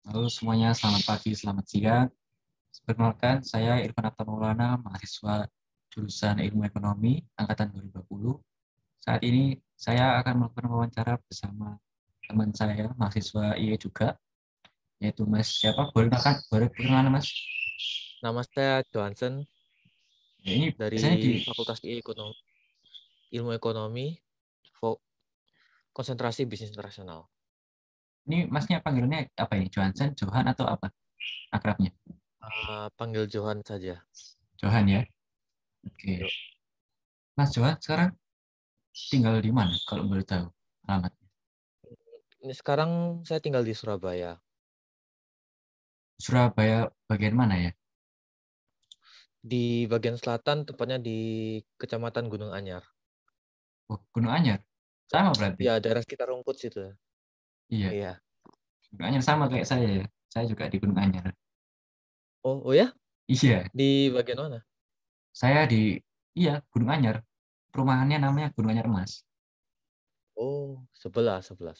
Halo semuanya, selamat pagi, selamat siang. Perkenalkan, saya Irfan Atta Maulana, mahasiswa jurusan Ilmu Ekonomi, angkatan 2020. Saat ini saya akan melakukan wawancara bersama teman saya, mahasiswa IE juga, yaitu Mas siapa? Boleh perkenalan Mas? Nama saya Johansen Ya, ini dari biasanya di, Fakultas Ilmu Ekonomi, konsentrasi bisnis internasional. ini Masnya panggilannya apa ini? Johansen, Johan atau apa akrabnya? Panggil Johan saja. Johan ya? Oke. Yuk. Mas Johan sekarang tinggal di mana kalau boleh tahu alamat? Ini sekarang saya tinggal di Surabaya, Surabaya bagian mana ya? di bagian selatan, tepatnya di Kecamatan Gunung Anyar. Oh, Gunung Anyar. Sama berarti. Ya, daerah sekitar Rungkut situ. Iya. Iya. Gunung Anyar sama kayak saya ya. Saya juga di Gunung Anyar. Oh ya? Iya, Di bagian mana? saya di iya Gunung Anyar. Perumahannya namanya Gunung Anyar Mas. Oh, sebelah, sebelah.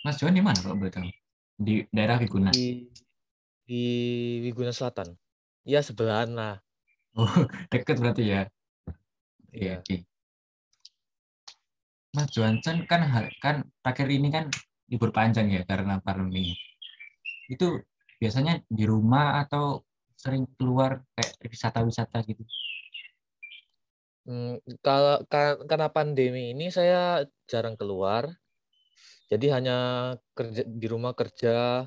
Mas Johan di mana kalau boleh tahu? Di daerah Wiguna. Di di Wiguna Selatan. Ya, sebelahan lah. Oh, deket berarti ya. Oke, Iya. oke. Mas Johansson kan terakhir ini kan libur panjang ya karena pandemi. Itu biasanya di rumah atau sering keluar kayak wisata-wisata gitu. Kalau karena pandemi ini saya jarang keluar. Jadi hanya kerja di rumah kerja,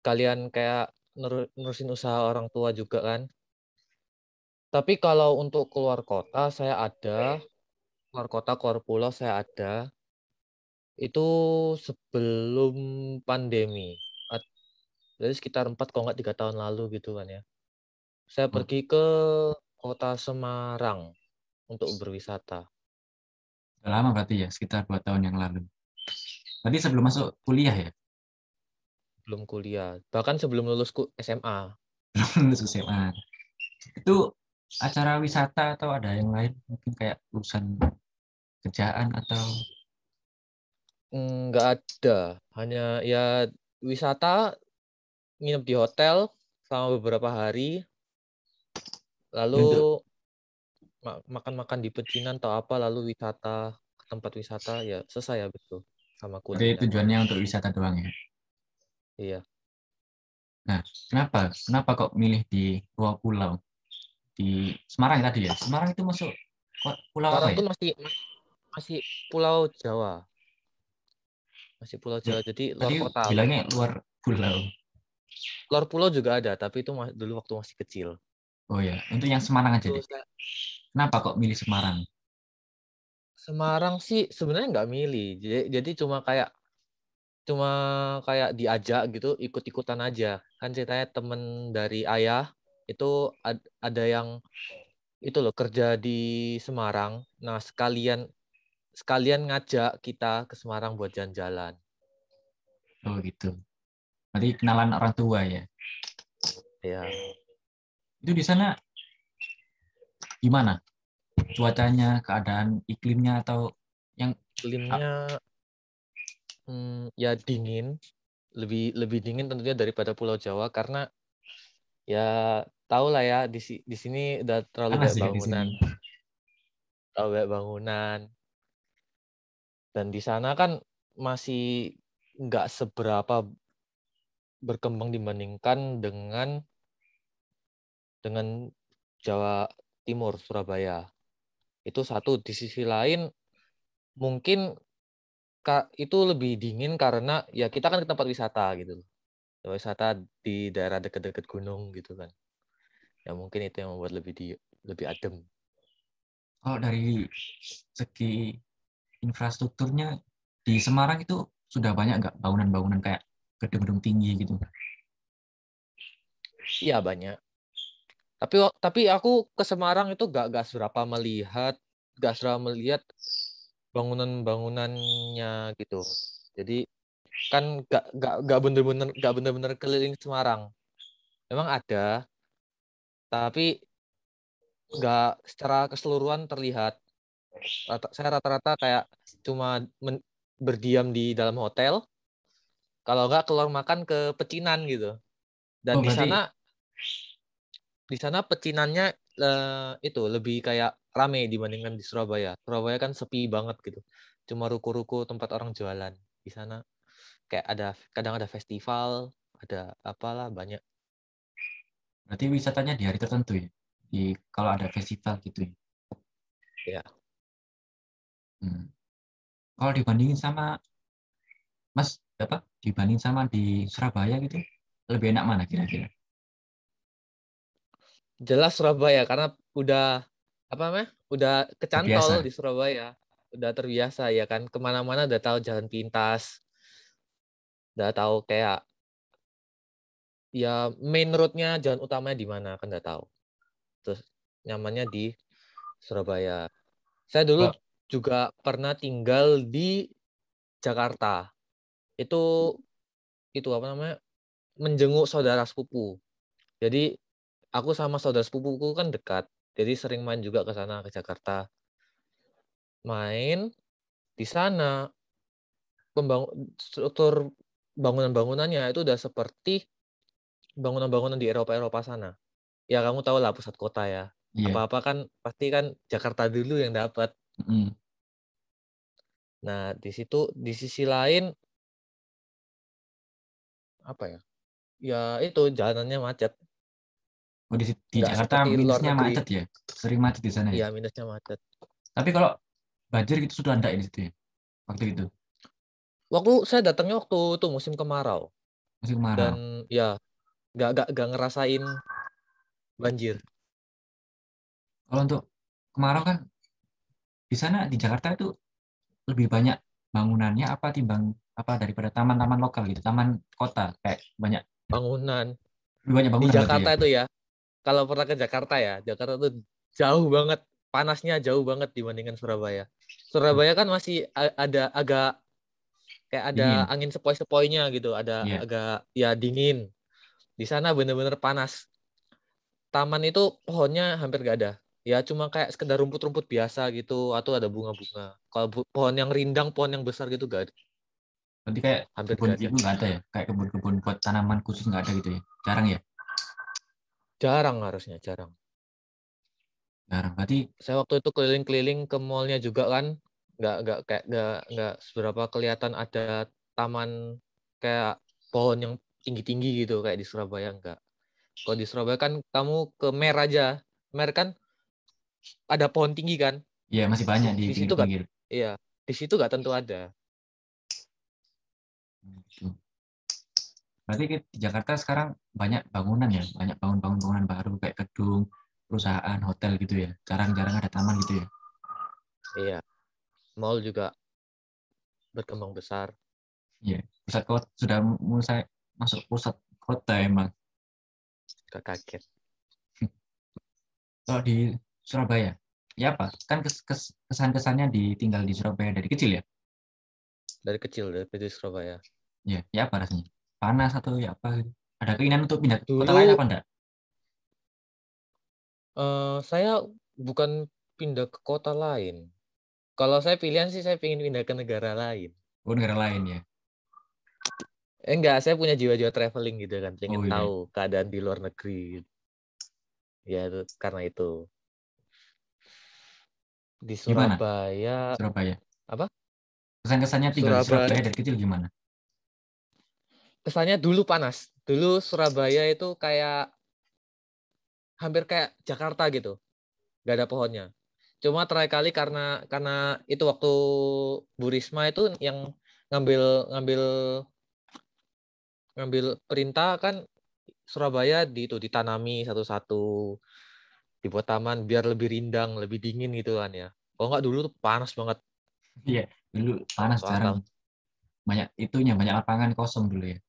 kalian kayak nerusin usaha orang tua juga kan. Tapi kalau untuk keluar kota saya ada, keluar kota, keluar pulau saya ada. Itu sebelum pandemi. Jadi sekitar 4 kalau nggak 3 tahun lalu gitu kan ya. Saya Oh, pergi ke kota Semarang untuk berwisata. udah lama berarti ya, sekitar 2 tahun yang lalu. Tadi sebelum masuk kuliah ya, Belum kuliah. Bahkan sebelum lulus SMA. lulus SMA. Itu acara wisata atau ada yang lain mungkin kayak urusan kerjaan atau Nggak ada. Hanya ya wisata, nginep di hotel selama beberapa hari, untuk lalu makan-makan di pecinan atau apa, lalu wisata ke tempat wisata, ya selesai ya betul sama jadi kuliner. tujuannya untuk wisata doang ya. Iya. Nah, kenapa kok milih di Pulau Pulau di Semarang tadi ya? Semarang itu masuk pulau apa Semarang ya? tuh masih masih Pulau Jawa, masih Pulau Ya, Jawa. Jadi luar tadi kota, bilangnya luar pulau. luar pulau juga ada, tapi itu dulu waktu masih kecil. Oh ya, untuk yang Semarang aja Itu deh. Kenapa kok milih Semarang? Semarang sih sebenarnya nggak milih. Jadi cuma kayak diajak gitu, ikut-ikutan aja. Kan ceritanya temen dari ayah itu ada yang itu loh kerja di Semarang. Nah, sekalian sekalian ngajak kita ke Semarang buat jalan-jalan. Oh gitu. Berarti kenalan orang tua ya. Ya, Itu di sana gimana? Cuacanya, keadaan iklimnya atau yang ah, iklimnya ya dingin, lebih lebih dingin tentunya daripada Pulau Jawa karena ya tau lah ya di sini udah terlalu panas banyak ya di sini? bangunan, terlalu banyak bangunan dan di sana kan masih nggak seberapa berkembang dibandingkan dengan Jawa Timur, Surabaya. Itu satu. Di sisi lain, mungkin itu lebih dingin karena ya kita kan ke tempat wisata gitu. Wisata di daerah dekat-dekat gunung gitu kan. Ya mungkin itu yang membuat lebih adem. Kalau dari segi infrastrukturnya di Semarang itu sudah banyak nggak bangunan-bangunan kayak gedung-gedung tinggi gitu? Iya banyak. Tapi aku ke Semarang itu gak seberapa melihat bangunan-bangunannya gitu. Jadi kan gak bener-bener keliling Semarang. Memang ada, tapi nggak secara keseluruhan terlihat. Saya rata-rata kayak cuma berdiam di dalam hotel, Kalau nggak keluar makan ke pecinan gitu. Dan di berarti sana pecinannya itu lebih kayak rame dibandingkan di Surabaya. Surabaya kan sepi banget gitu. Cuma ruko-ruko tempat orang jualan. Di sana kayak kadang ada festival, ada apalah banyak. berarti wisatanya di hari tertentu ya? Kalau ada festival gitu ya? Ya. Hmm. Kalau dibandingin sama Mas, dibanding sama di Surabaya gitu, lebih enak mana kira-kira? Jelas Surabaya karena udah apa namanya? Udah kecantol Terbiasa. di Surabaya. Udah terbiasa ya kan. Kemana-mana udah tahu jalan pintas. Udah tahu kayak ya main roadnya jalan utamanya di mana kan udah tahu. Terus nyamannya di Surabaya. Saya dulu Kalau juga pernah tinggal di Jakarta. Itu apa namanya? Menjenguk saudara sepupu. Jadi aku sama saudara sepupuku kan dekat. Jadi sering main juga ke sana ke Jakarta. Main di sana struktur bangunan-bangunannya itu udah seperti bangunan-bangunan di Eropa sana. Ya kamu tahu lah pusat kota ya. iya, Apa-apa kan pasti kan Jakarta dulu yang dapat. mm. Nah, di sisi lain apa ya? Ya itu jalanannya macet. Oh, di Nggak Jakarta seperti luar minusnya negeri. macet ya, sering macet di sana ya. Iya, minusnya macet. Tapi kalau banjir gitu sudah ada di situ ya, waktu itu Saya datangnya waktu itu musim kemarau musim kemarau. dan ya nggak ngerasain banjir. Kalau untuk kemarau kan di sana di Jakarta itu lebih banyak bangunannya apa timbang apa daripada taman-taman lokal gitu, taman kota kayak banyak Bangunan lebih banyak di bangunan berarti ya. Jakarta itu ya, kalau pernah ke Jakarta ya, Jakarta tuh jauh banget, panasnya jauh banget dibandingkan Surabaya. Surabaya kan masih ada agak kayak ada Dingin, angin sepoi-sepoinya gitu, ada iya. agak ya dingin. Di sana bener-bener panas. Taman itu pohonnya hampir gak ada. Ya cuma kayak sekedar rumput-rumput biasa gitu atau ada bunga-bunga. Kalau pohon yang rindang, pohon yang besar gitu gak ada. Berarti kayak Hampir kebun gak ada. gitu nggak ada ya, kayak kebun-kebun buat tanaman khusus nggak ada gitu ya, jarang ya. Jarang harusnya, jarang. Jarang berarti. Saya waktu itu keliling-keliling ke mallnya juga kan, nggak seberapa kelihatan ada taman kayak pohon yang tinggi-tinggi gitu kayak di Surabaya nggak. Kalau di Surabaya kan kamu ke Mer aja, Mer kan ada pohon tinggi kan, Iya, masih banyak di di situ nggak, pinggir-pinggir. iya di situ nggak tentu ada. Gitu. Berarti di Jakarta sekarang banyak bangunan ya, banyak bangunan baru kayak gedung, perusahaan, hotel gitu ya. Jarang-jarang ada taman gitu ya. Iya, mall juga berkembang besar. Iya, pusat kota sudah mulai masuk pusat kota emang. Gak kaget. Kalau di Surabaya, ya apa? Kan kesan-kesannya tinggal di Surabaya dari kecil ya. Dari kecil dari Surabaya. Ya apa rasanya? Panas atau ya apa gitu? Ada keinginan untuk pindah ke kota lain Dulu apa enggak? saya bukan pindah ke kota lain. Kalau saya pilihan sih saya pengen pindah ke negara lain. Oh, negara lain ya. Enggak, saya punya jiwa-jiwa traveling gitu kan, pengen Oh iya. tahu keadaan di luar negeri. Ya itu karena itu di Gimana Surabaya Surabaya? apa? Kesan-kesannya tinggal di Surabaya Surabaya dari kecil gimana? kesannya dulu panas. Dulu Surabaya itu kayak hampir kayak Jakarta gitu, nggak ada pohonnya. Cuma terakhir kali karena itu waktu Bu Risma itu yang ngambil ngambil ngambil perintah kan Surabaya ditanami satu-satu, dibuat taman biar lebih rindang, lebih dingin gitu kan ya. Kalau nggak dulu tuh panas banget, Iya, dulu nggak panas masuk jarang. akal. Banyak itunya, banyak lapangan kosong dulu ya.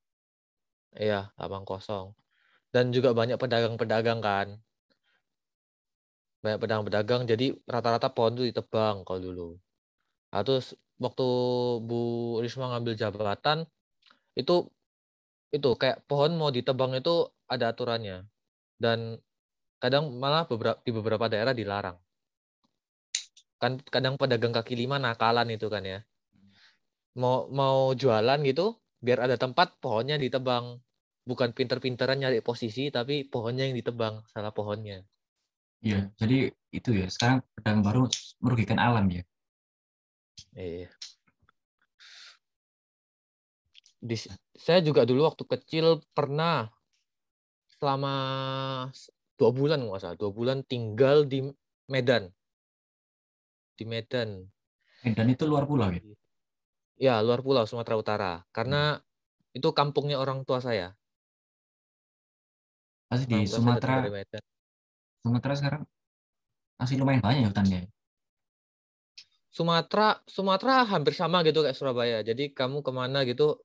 Iya, lapang kosong. Dan juga banyak pedagang-pedagang kan. Banyak pedagang-pedagang, jadi rata-rata pohon tuh ditebang kalau dulu. Nah, terus waktu Bu Risma ngambil jabatan, itu kayak pohon mau ditebang itu ada aturannya. Dan kadang malah di beberapa daerah dilarang. Kan kadang pedagang kaki lima nakalan itu kan ya. Mau mau jualan gitu, Biar ada tempat, pohonnya ditebang. Bukan pinter-pinteran nyari posisi, tapi pohonnya yang ditebang, salah pohonnya. Iya, jadi itu ya, sekarang pedang baru merugikan alam ya. Iya. Saya juga dulu waktu kecil pernah selama 2 bulan nggak salah, 2 bulan tinggal di Medan. Di Medan. Medan itu luar pulau ya. Ya, luar pulau Sumatera Utara. Karena itu kampungnya orang tua saya. Pasti di Orang tua saya datang dari Medan. Sumatera sekarang masih lumayan banyak ya hutannya. Sumatera hampir sama gitu kayak Surabaya. Jadi kamu kemana gitu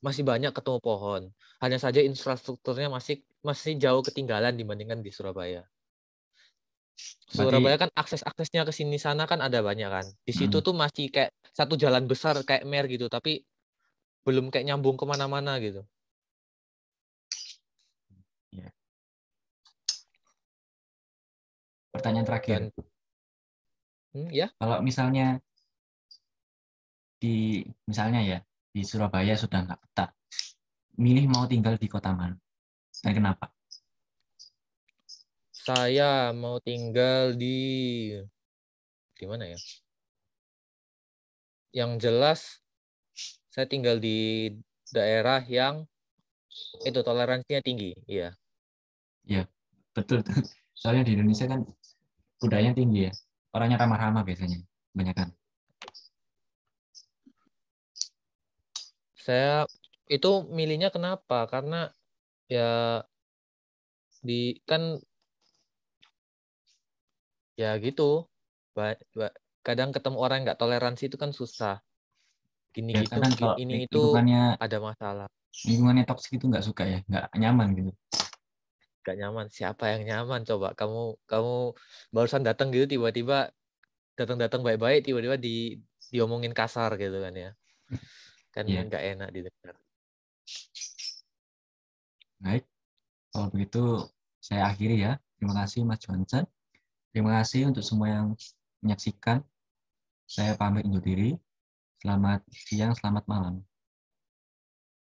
masih banyak ketemu pohon. Hanya saja infrastrukturnya masih jauh ketinggalan dibandingkan di Surabaya. Berarti Surabaya kan aksesnya ke sini sana kan ada banyak kan. Di situ mm, tuh masih kayak satu jalan besar kayak mer gitu, tapi belum kayak nyambung kemana-mana gitu. ya. Pertanyaan terakhir. Dan ya Kalau misalnya ya di Surabaya sudah nggak betah, milih mau tinggal di kota mana dan kenapa? saya mau tinggal di mana ya? Yang jelas saya tinggal di daerah yang itu toleransinya tinggi, iya. Ya, betul. Soalnya di Indonesia kan budayanya tinggi ya. Orangnya ramah-ramah biasanya, banyak kan. Saya itu milihnya kenapa? Karena ya kan ya gitu. Kadang ketemu orang yang nggak toleransi itu kan susah. Gini Ya gitu, kadang kalau ini itu lingkungannya ada masalah. lingkungannya toksik itu nggak suka ya, nggak nyaman gitu. Gak nyaman. Siapa yang nyaman? Coba kamu barusan datang gitu tiba-tiba datang baik-baik tiba-tiba diomongin kasar gitu kan ya. Kan Ya, nggak enak didengar. baik. Kalau begitu saya akhiri ya. Terima kasih Mas Johnson. Terima kasih untuk semua yang menyaksikan. Saya pamit undur diri. Selamat siang, selamat malam.